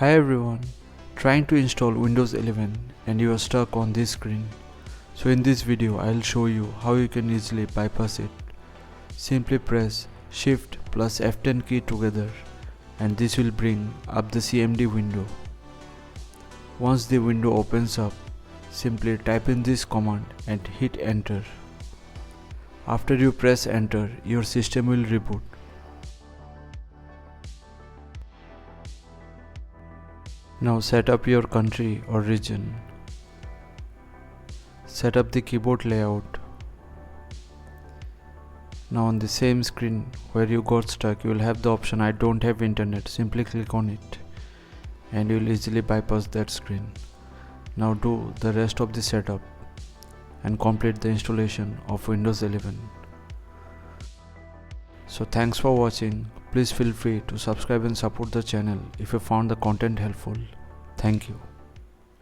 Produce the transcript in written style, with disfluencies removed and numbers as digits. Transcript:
Hi everyone, trying to install Windows 11 and you are stuck on this screen. So in this video I'll show you how you can easily bypass it. Simply press Shift plus F10 key together and this will bring up the CMD window. Once the window opens up, simply type in this command and hit enter. After you press enter, your system will reboot. Now set up your country or region. Set up the keyboard layout. Now on the same screen where you got stuck, you will have the option I don't have internet. Simply click on it and you will easily bypass that screen. Now do the rest of the setup and complete the installation of Windows 11. So thanks for watching. Please feel free to subscribe and support the channel if you found the content helpful. Thank you.